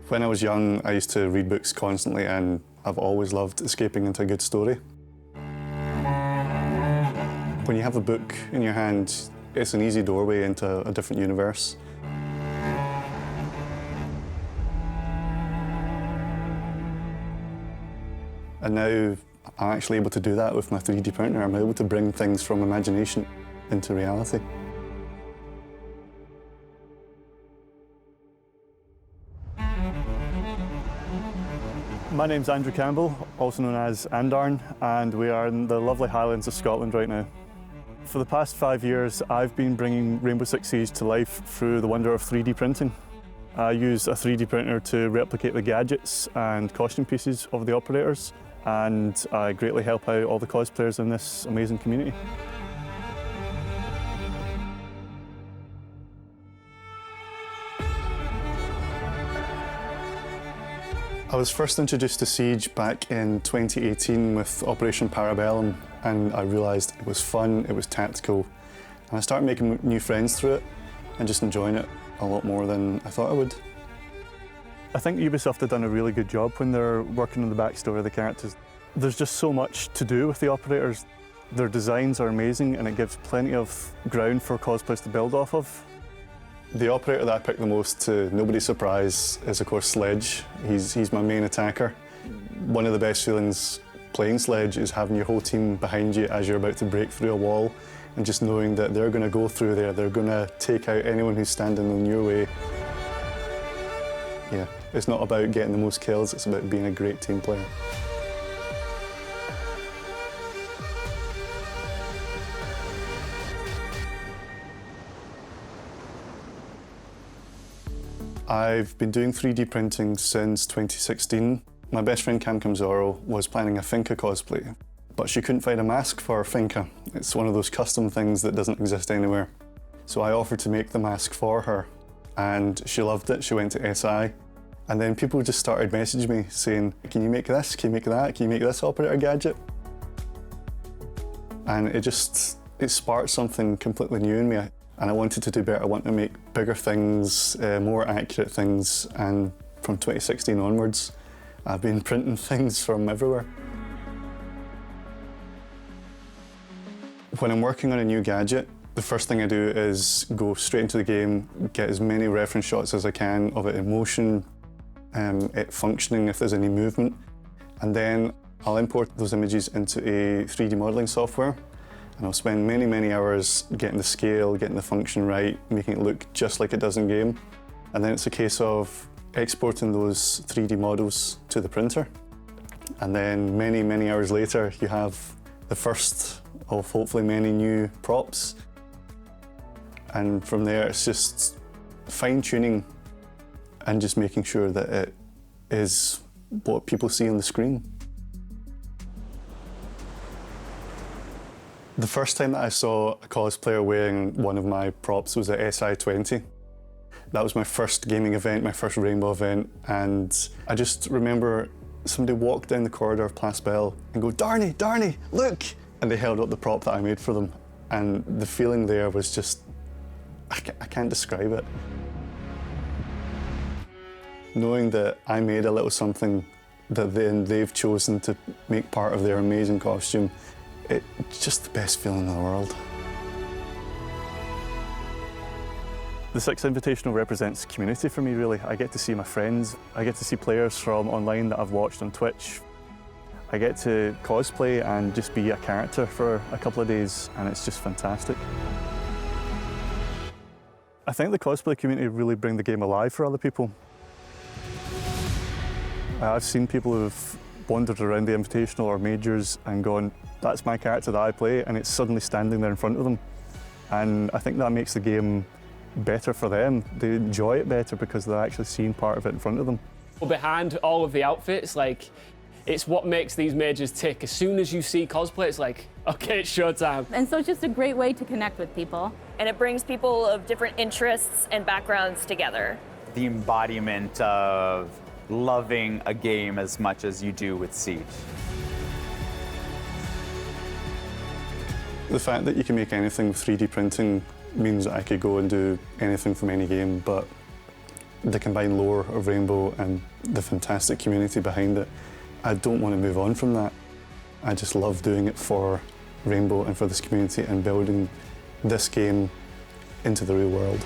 When I was young, I used to read books constantly, and I've always loved escaping into a good story. When you have a book in your hand, it's an easy doorway into a different universe. And now I'm actually able to do that with my 3D printer. I'm able to bring things from imagination into reality. My name's Andrew Campbell, also known as Andarne, and we are in the lovely Highlands of Scotland right now. For the past 5 years, I've been bringing Rainbow Six Siege to life through the wonder of 3D printing. I use a 3D printer to replicate the gadgets and costume pieces of the operators, and I greatly help out all the cosplayers in this amazing community. I was first introduced to Siege back in 2018 with Operation Parabellum, and I realised it was fun, it was tactical, and I started making new friends through it and just enjoying it a lot more than I thought I would. I think Ubisoft have done a really good job when they're working on the backstory of the characters. There's just so much to do with the operators. Their designs are amazing, and it gives plenty of ground for cosplayers to build off of. The operator that I picked the most, to nobody's surprise, is of course Sledge. He's my main attacker. One of the best feelings playing Sledge is having your whole team behind you as you're about to break through a wall, and just knowing that they're going to go through there, they're going to take out anyone who's standing in your way. Yeah, it's not about getting the most kills, it's about being a great team player. I've been doing 3D printing since 2016. My best friend Cam Camzoro was planning a Finka cosplay, but she couldn't find a mask for Finka. It's one of those custom things that doesn't exist anywhere. So I offered to make the mask for her, and she loved it. She went to SI, and then people just started messaging me saying, can you make this, can you make that, can you make this operator gadget? And it sparked something completely new in me. And I wanted to do better. I wanted to make bigger things, more accurate things, and from 2016 onwards, I've been printing things from everywhere. When I'm working on a new gadget, the first thing I do is go straight into the game, get as many reference shots as I can of it in motion, it functioning if there's any movement, and then I'll import those images into a 3D modelling software. And I'll spend many, many hours getting the scale, getting the function right, making it look just like it does in game. And then it's a case of exporting those 3D models to the printer. And then many, many hours later, you have the first of hopefully many new props. And from there, it's just fine-tuning and just making sure that it is what people see on the screen. The first time that I saw a cosplayer wearing one of my props was at SI20. That was my first gaming event, my first Rainbow event, and I just remember somebody walked down the corridor of Place Belle and go, Darnie, Darnie, look! And they held up the prop that I made for them, and the feeling there was just, I can't describe it. Knowing that I made a little something that then they've chosen to make part of their amazing costume, it's just the best feeling in the world. The 6 Invitational represents community for me, really. I get to see my friends, I get to see players from online that I've watched on Twitch. I get to cosplay and just be a character for a couple of days, and it's just fantastic. I think the cosplay community really bring the game alive for other people. I've seen people who've wandered around the Invitational or Majors and gone, that's my character that I play, and it's suddenly standing there in front of them. And I think that makes the game better for them. They enjoy it better because they're actually seeing part of it in front of them. Behind all of the outfits, it's what makes these majors tick. As soon as you see cosplay, it's like, okay, it's showtime. And so it's just a great way to connect with people. And it brings people of different interests and backgrounds together. The embodiment of loving a game as much as you do with Siege. The fact that you can make anything with 3D printing means that I could go and do anything from any game, but the combined lore of Rainbow and the fantastic community behind it, I don't want to move on from that. I just love doing it for Rainbow and for this community and building this game into the real world.